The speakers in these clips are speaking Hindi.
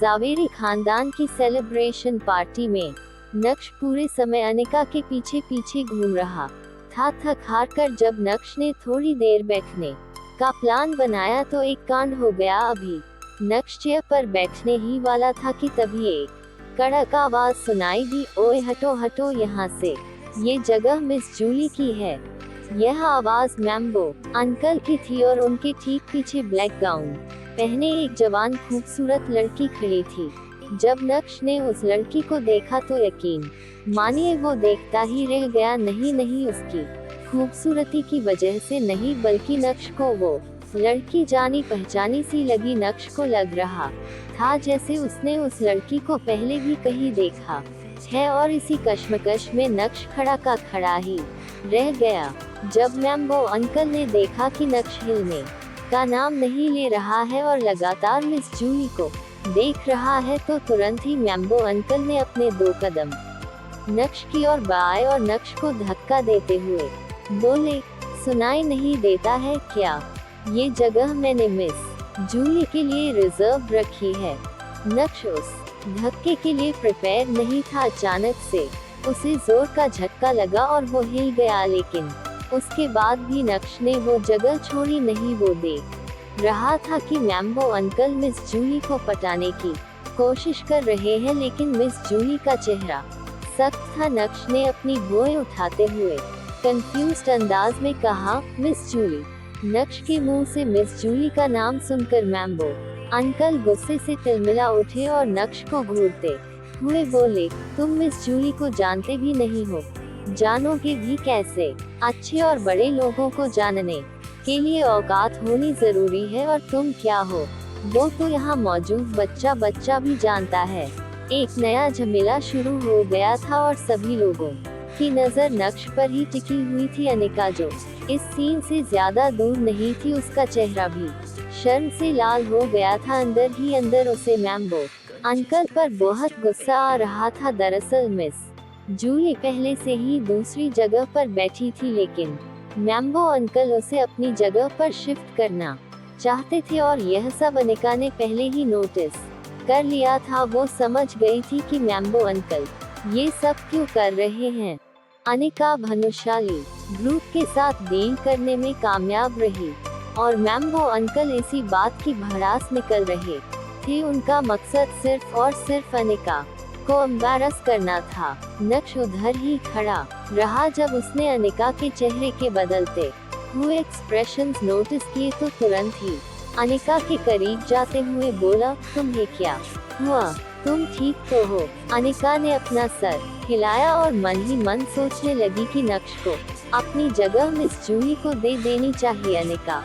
जावेरी खानदान की सेलिब्रेशन पार्टी में नक्श पूरे समय अनिका के पीछे पीछे घूम रहा था। थक हार कर जब नक्श ने थोड़ी देर बैठने का प्लान बनाया तो एक कांड हो गया। अभी नक्श चेयर पर बैठने ही वाला था कि तभी एक कड़क आवाज सुनाई दी, ओए हटो हटो यहाँ से, ये जगह मिस जूली की है। यह आवाज मैम्बो अंकल की थी और उनके ठीक पीछे ब्लैक गाउन पहने एक जवान खूबसूरत लड़की खड़ी थी। जब नक्श ने उस लड़की को देखा तो यकीन मानिए वो देखता ही रह गया। नहीं उसकी खूबसूरती की वजह से नहीं, बल्कि नक्श को वो लड़की जानी पहचानी सी लगी। नक्श को लग रहा था जैसे उसने उस लड़की को पहले भी कहीं देखा है और इसी कश्मकश में नक्श खड़ा का खड़ा ही रह गया। जब मैम्बो अंकल ने देखा कि नक्श हिलने का नाम नहीं ले रहा है और लगातार मिस जूली को देख रहा है तो तुरंत ही मैम्बो अंकल ने अपने 2 कदम नक्श की ओर बढ़ाए और नक्श को धक्का देते हुए बोले, सुनाई नहीं देता है क्या? ये जगह मैंने मिस जूली के लिए रिजर्व रखी है। नक्श उस धक्के के लिए प्रिपेयर नहीं था। अचानक से उसे जोर का झटका लगा और वो हिल गया, लेकिन उसके बाद भी नक्श ने वो जगह छोड़ी नहीं। वो देख रहा था कि मैम्बो अंकल मिस जूली को पटाने की कोशिश कर रहे हैं, लेकिन मिस जूली का चेहरा सख्त था। नक्श ने अपनी भौहें उठाते हुए कंफ्यूज्ड अंदाज में कहा, मिस जूली। नक्श के मुंह से मिस जूली का नाम सुनकर मैम्बो अंकल गुस्से से तिलमिला उठे और नक्श को घूरते हुए बोले, तुम मिस जूली को जानते भी नहीं हो, जानोगे भी कैसे? अच्छे और बड़े लोगों को जानने के लिए औकात होनी जरूरी है, और तुम क्या हो वो तो यहाँ मौजूद बच्चा भी जानता है। एक नया झमेला शुरू हो गया था और सभी लोगों की नजर नक्श पर ही टिकी हुई थी। अनिका जो इस सीन से ज्यादा दूर नहीं थी, उसका चेहरा भी शर्म से लाल हो गया था। अंदर ही अंदर उसे मैम्बो अंकल पर बहुत गुस्सा आ रहा था। दरअसल मिस जूली पहले से ही दूसरी जगह पर बैठी थी, लेकिन मैम्बो अंकल उसे अपनी जगह पर शिफ्ट करना चाहते थे और यह सब अनिका ने पहले ही नोटिस कर लिया था। वो समझ गई थी कि मैम्बो अंकल ये सब क्यों कर रहे हैं। अनिका भानुशाली ग्रुप के साथ डील करने में कामयाब रही और मैम्बो अंकल इसी बात की भड़ास निकल रहे थे। उनका मकसद सिर्फ और सिर्फ अनिका को एम्बैरस करना था। नक्श उधर ही खड़ा रहा। जब उसने अनिका के चेहरे के बदलते हुए एक्सप्रेशंस नोटिस किए तो तुरंत ही अनिका के करीब जाते हुए बोला, तुम्हें क्या हुआ? तुम ठीक तो हो? अनिका ने अपना सर हिलाया और मन ही मन सोचने लगी कि नक्श को अपनी जगह मिस जूली को दे देनी चाहिए। अनिका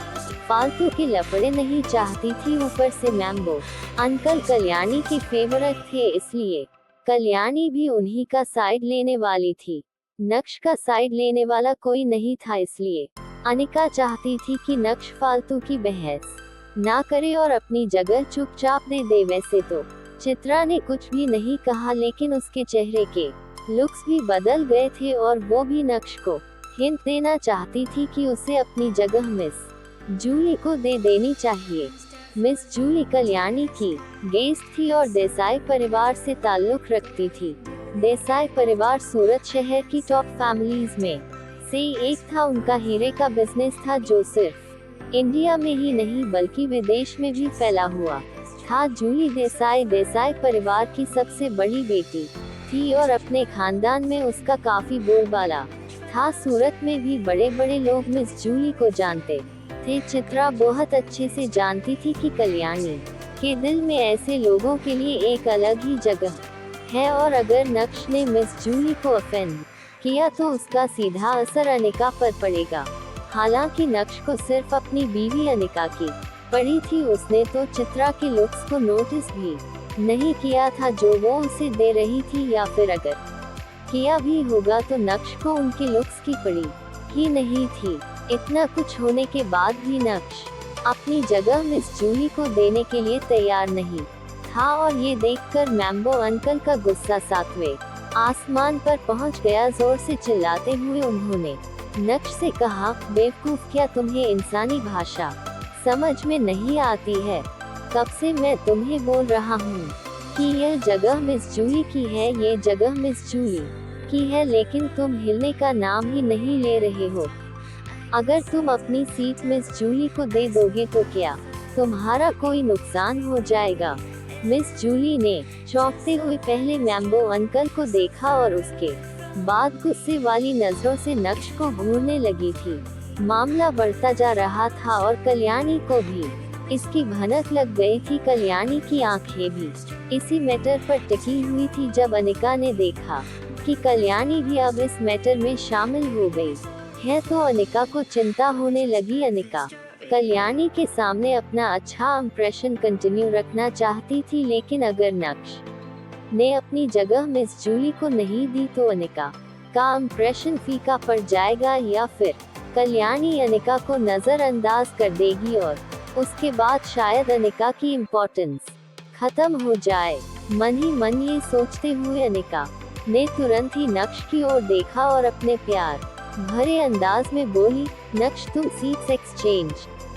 फालतू के लफड़े नहीं चाहती थी, ऊपर से मैम्बो अंकल कल्याणी के फेवरेट थे, इसलिए कल्याणी भी उन्हीं का साइड लेने वाली थी। नक्श का साइड लेने वाला कोई नहीं था, इसलिए अनिका चाहती थी कि नक्श फालतू की बहस ना करे और अपनी जगह चुपचाप दे दे। वैसे तो चित्रा ने कुछ भी नहीं कहा, लेकिन उसके चेहरे के लुक्स भी बदल गए थे और वो भी नक्श को हिंट देना चाहती थी कि उसे अपनी जगह मिस जूली को दे देनी चाहिए। मिस जूली कल्याणी की गेस्ट थी और देसाई परिवार से ताल्लुक रखती थी। देसाई परिवार सूरत शहर की टॉप फैमिलीज में से एक था। उनका हीरे का बिजनेस था जो सिर्फ इंडिया में ही नहीं बल्कि विदेश में भी फैला हुआ था। जूली देसाई परिवार की सबसे बड़ी बेटी थी और अपने खानदान में उसका काफी बोलबाला था। सूरत में भी बड़े बड़े लोग मिस जूली को जानते थे। चित्रा बहुत अच्छे से जानती थी कि कल्याणी के दिल में ऐसे लोगों के लिए एक अलग ही जगह है और अगर नक्श ने मिस जूली को ऑफेंड किया तो उसका सीधा असर अनिका पर पड़ेगा। हालांकि नक्श को सिर्फ अपनी बीवी अनिका की पड़ी थी। उसने तो चित्रा के लुक्स को नोटिस भी नहीं किया था जो वो उसे दे रही थी, या फिर अगर किया भी होगा तो नक्श को उनके लुक्स की पड़ी ही नहीं थी। इतना कुछ होने के बाद भी नक्श अपनी जगह मिस जूली को देने के लिए तैयार नहीं था और ये देखकर मैम्बो अंकल का गुस्सा 7वें आसमान पर पहुंच गया। जोर से चिल्लाते हुए उन्होंने नक्श से कहा, बेवकूफ, क्या तुम्हें इंसानी भाषा समझ में नहीं आती है? कब से मैं तुम्हें बोल रहा हूँ कि यह जगह मिस जूली की है, ये जगह मिस जूली की है, लेकिन तुम हिलने का नाम ही नहीं ले रहे हो। अगर तुम अपनी सीट मिस जूली को दे दोगे तो क्या तुम्हारा कोई नुकसान हो जाएगा? मिस जूली ने चौंकते हुए पहले मैम्बो अंकल को देखा और उसके बाद गुस्से वाली नजरों से नक्श को घूरने लगी थी। मामला बढ़ता जा रहा था और कल्याणी को भी इसकी भनक लग गई थी। कल्याणी की आंखें भी इसी मैटर पर टिकी हुई थी जब अनिका ने देखा कि कल्याणी भी अब इस मैटर में शामिल हो गई है तो अनिका को चिंता होने लगी। अनिका कल्याणी के सामने अपना अच्छा इंप्रेशन कंटिन्यू रखना चाहती थी, लेकिन अगर नक्श ने अपनी जगह मिस जूली को नहीं दी तो अनिका का इंप्रेशन फीका पड़ जाएगा या फिर कल्याणी अनिका को नजरअंदाज कर देगी और उसके बाद शायद अनिका की इम्पोर्टेंस खत्म हो जाए। मन ही मन ये सोचते हुए अनिका ने तुरंत ही नक्श की ओर देखा और अपने प्यार भरे अंदाज में बोली, नक्श तुम सीट्स एक्सचेंज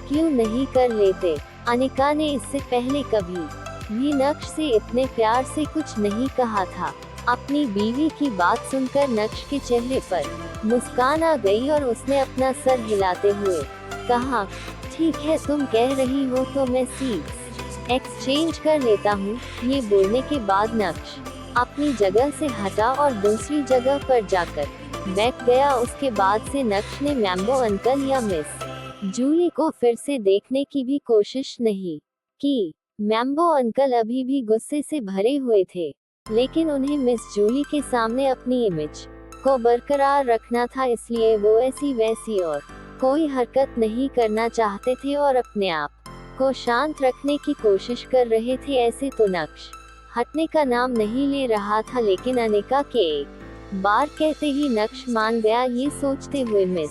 क्यों नहीं कर लेते? अनिका ने इससे पहले कभी भी नक्श से इतने प्यार से कुछ नहीं कहा था। अपनी बीवी की बात सुनकर नक्श के चेहरे पर मुस्कान आ गई और उसने अपना सर हिलाते हुए कहा, ठीक है तुम कह रही हो तो मैं सीट्स एक्सचेंज कर लेता हूँ। ये बोलने के बाद नक्श अपनी जगह से हटा और दूसरी जगह पर जाकर बैठ गया। उसके बाद से नक्श ने मैम्बो अंकल या मिस जूली को फिर से देखने की भी कोशिश नहीं की। मैम्बो अंकल अभी भी गुस्से से भरे हुए थे, लेकिन उन्हें मिस जूली के सामने अपनी इमेज को बरकरार रखना था, इसलिए वो ऐसी वैसी और कोई हरकत नहीं करना चाहते थे और अपने आप को शांत रखने की कोशिश कर रहे थे। ऐसे तो नक्श हटने का नाम नहीं ले रहा था, लेकिन अनिका के एक बार कहते ही नक्श मान गया। ये सोचते हुए मिस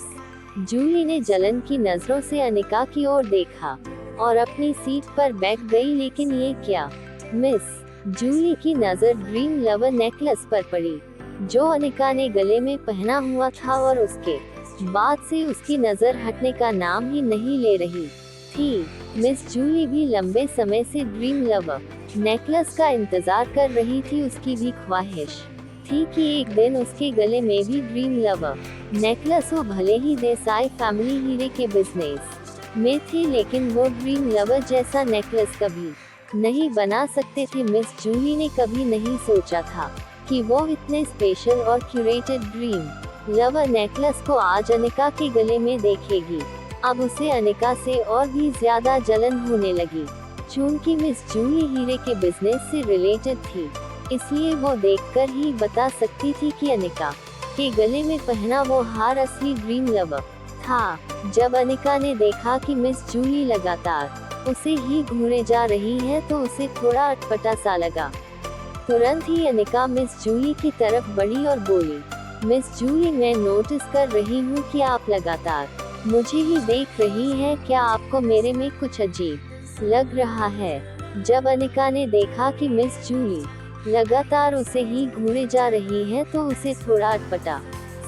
जूली ने जलन की नजरों से अनिका की ओर देखा और अपनी सीट पर बैठ गई। लेकिन ये क्या? मिस जूली की नजर ड्रीम लवर नेकलेस पर पड़ी जो अनिका ने गले में पहना हुआ था और उसके बाद से उसकी नजर हटने का नाम ही नहीं ले रही थी। मिस जूली भी लंबे समय से ड्रीम लवर नेकलेस का इंतजार कर रही थी। उसकी भी ख्वाहिश थी कि एक दिन उसके गले में भी ड्रीम लवर नेकलेस हो। भले ही देसाई फैमिली हीरे के बिजनेस में थी, लेकिन वो ड्रीम लवर जैसा नेकलेस कभी नहीं बना सकते थे। मिस जूली ने कभी नहीं सोचा था कि वो इतने स्पेशल और क्यूरेटेड ड्रीम लवर नेकलेस को आज अनिका के गले में देखेगी। अब उसे अनिका से और भी ज्यादा जलन होने लगी। चूंकि मिस जूली हीरे के बिजनेस से रिलेटेड थी, इसलिए वो देखकर ही बता सकती थी कि अनिका के गले में पहना वो हार असली ड्रीम लवर था। जब अनिका ने देखा कि मिस जूली लगातार उसे ही घूरे जा रही है तो उसे थोड़ा अटपटा सा लगा। तुरंत ही अनिका मिस जूली की तरफ बढ़ी और बोली, मिस जूली मैं नोटिस कर रही हूँ कि आप लगातार मुझे ही देख रही हैं, क्या आपको मेरे में कुछ अजीब लग रहा है? जब अनिका ने देखा कि मिस जूली लगातार उसे ही घूरे जा रही है तो उसे थोड़ा अटपटा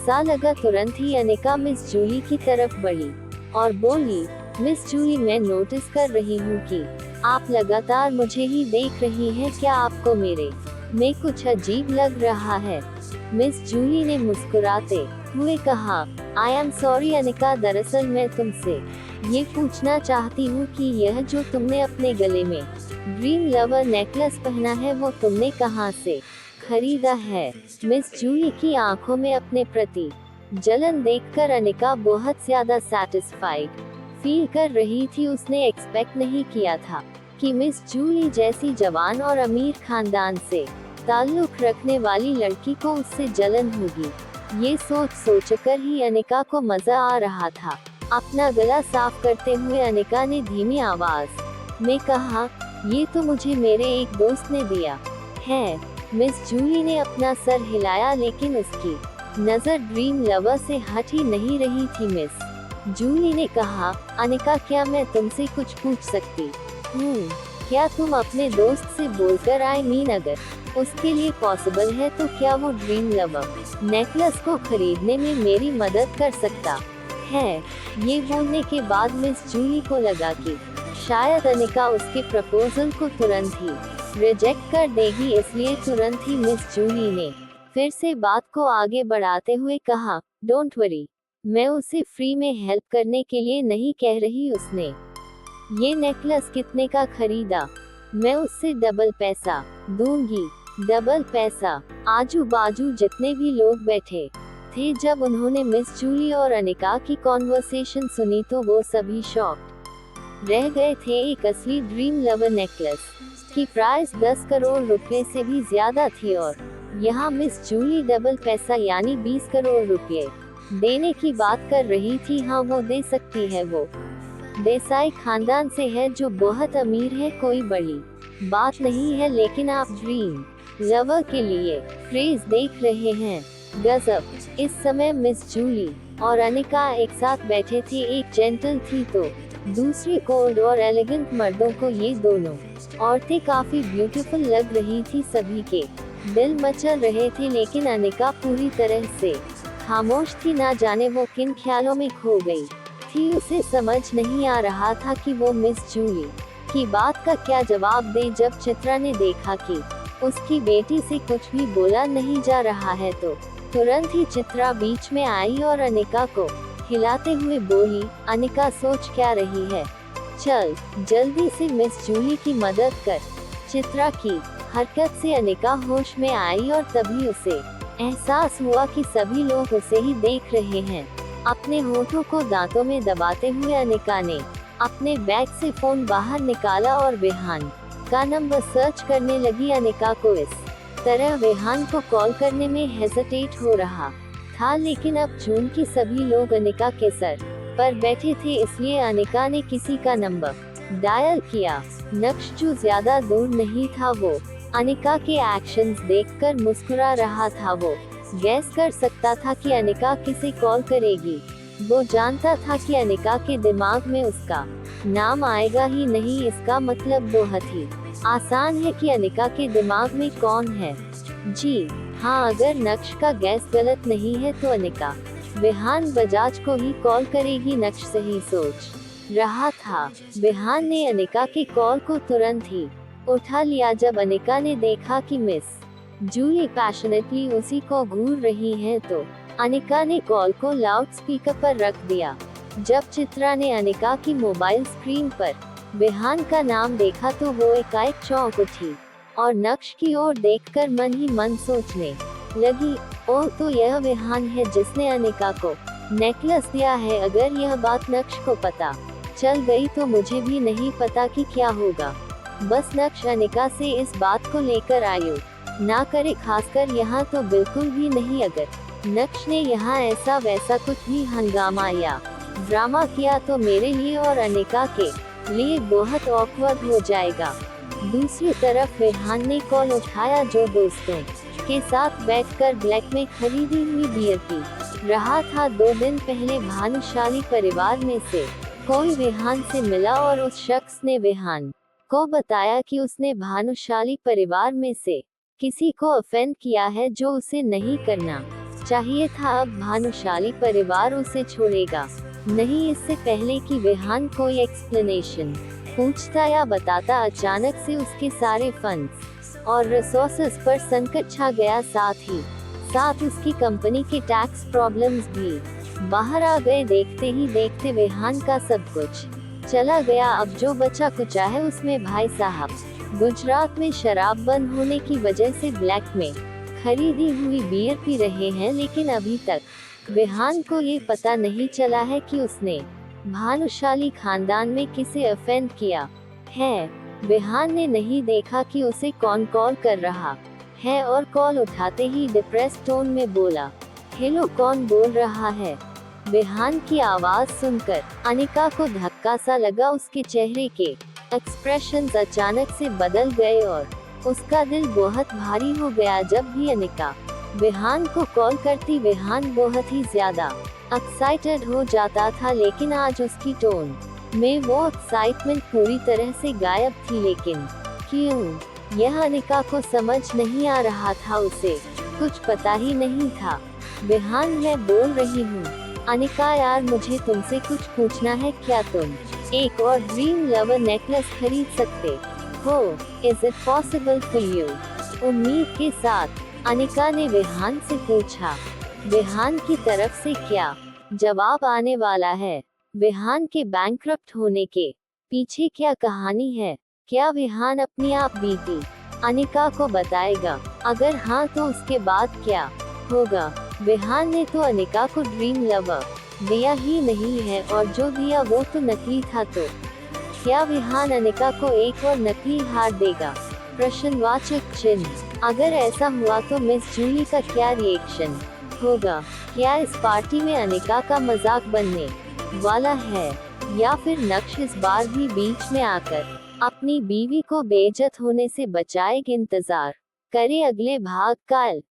सा लगा। तुरंत ही अनिका मिस जूली की तरफ बढ़ी और बोली, मिस जूली मैं नोटिस कर रही हूँ कि आप लगातार मुझे ही देख रही हैं, क्या आपको मेरे में कुछ अजीब लग रहा है? मिस जूली ने मुस्कुराते हुए कहा, आई एम सॉरी अनिका, दरअसल मैं तुमसे ये पूछना चाहती हूँ कि यह जो तुमने अपने गले में ड्रीम लवर नेकलेस पहना है वो तुमने कहाँ से खरीदा है? मिस जूली की आंखों में अपने प्रति जलन देखकर अनिका बहुत ज्यादा सैटिस्फाइड फील कर रही थी। उसने एक्सपेक्ट नहीं किया था कि मिस जूली जैसी जवान और अमीर खानदान से ताल्लुक रखने वाली लड़की को उससे जलन होगी। ये सोचकर ही अनिका को मजा आ रहा था। अपना गला साफ करते हुए अनिका ने धीमी आवाज में कहा, ये तो मुझे मेरे एक दोस्त ने दिया है। मिस जूली ने अपना सर हिलाया, लेकिन उसकी नजर ड्रीम लवर से हट ही नहीं रही थी। मिस जूली ने कहा, अनिका क्या मैं तुमसे कुछ पूछ सकती हूँ? क्या तुम अपने दोस्त से बोलकर अगर उसके लिए पॉसिबल है तो क्या वो ड्रीम लवर नेकलेस को खरीदने में मेरी मदद कर सकता है? ये बोलने के बाद मिस जूली को लगा कि शायद अनिका उसके प्रपोजल को तुरंत ही रिजेक्ट कर देगी, इसलिए तुरंत ही मिस जूली ने फिर से बात को आगे बढ़ाते हुए कहा, डोंट वरी, मैं उसे फ्री में हेल्प करने के लिए नहीं कह रही। उसने ये नेकलेस कितने का खरीदा? मैं उससे डबल पैसा दूंगी। डबल पैसा? आजू बाजू जितने भी लोग बैठे थे, जब उन्होंने मिस जूली और अनिका की कॉन्वर्सेशन सुनी तो वो सभी शॉक्ड रह गए थे। एक असली ड्रीम लवर नेकलेस की प्राइस 10 करोड़ रुपए से भी ज्यादा थी और यहाँ मिस जूली डबल पैसा यानी 20 करोड़ रुपए देने की बात कर रही थी। हाँ, वो दे सकती है। वो देसाई खानदान से है जो बहुत अमीर है, कोई बड़ी बात नहीं है, लेकिन आप ड्रीम लवर के लिए क्रेज देख रहे हैं। गजब। इस समय मिस जूली और अनिका एक साथ बैठे थे। एक जेंटल थी तो दूसरी कोल्ड और एलिगेंट। मर्दों को ये दोनों औरतें काफी ब्यूटीफुल लग रही थी। सभी के दिल मचल रहे थे, लेकिन अनिका पूरी तरह से खामोश थी। ना जाने वो किन ख्यालों में खो गई थी। उसे समझ नहीं आ रहा था कि वो मिस जूली की बात का क्या जवाब दे। जब चित्रा ने देखा कि उसकी बेटी से कुछ भी बोला नहीं जा रहा है तो तुरंत ही चित्रा बीच में आई और अनिका को हिलाते हुए बोली, अनिका सोच क्या रही है, चल जल्दी से मिस जूली की मदद कर। चित्रा की हरकत से अनिका होश में आई और तभी उसे एहसास हुआ कि सभी लोग उसे ही देख रहे हैं। अपने होठों को दांतों में दबाते हुए अनिका ने अपने बैग से फोन बाहर निकाला और विहान का नंबर सर्च करने लगी। अनिका को इस तरह विहान को कॉल करने में हेजिटेट हो रहा था, लेकिन अब जून की सभी लोग अनिका के सर पर बैठे थे, इसलिए अनिका ने किसी का नंबर डायल किया। नक्श जो ज्यादा दूर नहीं था, वो अनिका के एक्शंस देखकर मुस्कुरा रहा था। वो गैस कर सकता था कि अनिका किसे कॉल करेगी। वो जानता था कि अनिका के दिमाग में उसका नाम आएगा ही नहीं। इसका मतलब बहुत ही आसान है कि अनिका के दिमाग में कौन है। जी हाँ, अगर नक्श का गैस गलत नहीं है तो अनिका विहान बजाज को ही कॉल करेगी। नक्श सही सोच रहा था। विहान ने अनिका के कॉल को तुरंत ही उठा लिया। जब अनिका ने देखा कि मिस जूली पैशनेटली उसी को घूर रही है तो अनिका ने कॉल को लाउड स्पीकर पर रख दिया। जब चित्रा ने अनिका की मोबाइल स्क्रीन पर विहान का नाम देखा तो वो एकाएक चौंक उठी और नक्श की ओर देखकर मन ही मन सोचने लगी, ओह तो यह विहान है जिसने अनिका को नेकलेस दिया है। अगर यह बात नक्श को पता चल गई तो मुझे भी नहीं पता कि क्या होगा। बस नक्श अनिका से इस बात को लेकर आयु ना करे, खासकर यहाँ तो बिल्कुल भी नहीं। अगर नक्श ने यहाँ ऐसा वैसा कुछ भी हंगामा या ड्रामा किया तो मेरे लिए और अनिका के लिए बहुत ऑकवर्ड हो जाएगा। दूसरी तरफ विहान ने कॉल उठाया, जो दोस्तों के साथ बैठकर ब्लैक में खरीदी हुई बियर पी रहा था। 2 दिन पहले भानुशाली परिवार में से कोई विहान से मिला और उस शख्स ने विहान को बताया कि उसने भानुशाली परिवार में से किसी को ऑफेंड किया है, जो उसे नहीं करना चाहिए था। अब भानुशाली परिवार उसे छोड़ेगा नहीं। इससे पहले कि विहान कोई एक्सप्लेनेशन पूछता या बताता, अचानक से उसके सारे फंड्स और रिसोर्सेज पर संकट छा गया। साथ ही साथ उसकी कंपनी के टैक्स प्रॉब्लम्स भी बाहर आ गए। देखते ही देखते विहान का सब कुछ चला गया। अब जो बचा कुचा है उसमें भाई साहब गुजरात में शराब बंद होने की वजह से ब्लैक में खरीदी हुई बियर पी रहे हैं, लेकिन अभी तक विहान को ये पता नहीं चला है कि उसने भानुशाली खानदान में किसे ऑफेंड किया है। विहान ने नहीं देखा कि उसे कौन कॉल कर रहा है और कॉल उठाते ही डिप्रेस टोन में बोला, हेलो, कौन बोल रहा है? विहान की आवाज सुनकर अनिका को धक्का सा लगा। उसके चेहरे के एक्सप्रेशंस अचानक से बदल गए और उसका दिल बहुत भारी हो गया। जब भी अनिका विहान को कॉल करती, विहान बहुत ही ज्यादा एक्साइटेड हो जाता था, लेकिन आज उसकी टोन में वो एक्साइटमेंट पूरी तरह से गायब थी। लेकिन क्यों, यह अनिका को समझ नहीं आ रहा था। उसे कुछ पता ही नहीं था। विहान, मैं बोल रही हूँ। अनिका यार, मुझे तुमसे कुछ पूछना है। क्या तुम एक और ड्रीम लवर नेकलेस खरीद सकते हो? Is it possible for you? उम्मीद के साथ अनिका ने विहान से पूछा। विहान की तरफ से क्या जवाब आने वाला है? विहान के बैंकक्रप्ट होने के पीछे क्या कहानी है? क्या विहान अपनी आप बीती अनिका को बताएगा? अगर हाँ तो उसके बाद क्या होगा? विहान ने तो अनिका को ड्रीम लवर दिया ही नहीं है, और जो दिया वो तो नकली था। तो क्या विहान अनिका को एक और नकली हार देगा? प्रश्नवाचक चिन्ह। अगर ऐसा हुआ तो मिस जूली का क्या रिएक्शन होगा? क्या इस पार्टी में अनिका का मजाक बनने वाला है, या फिर नक्श इस बार भी बीच में आकर अपनी बीवी को बेइज्जत होने से बचाएगा? इंतजार करें अगले भाग का।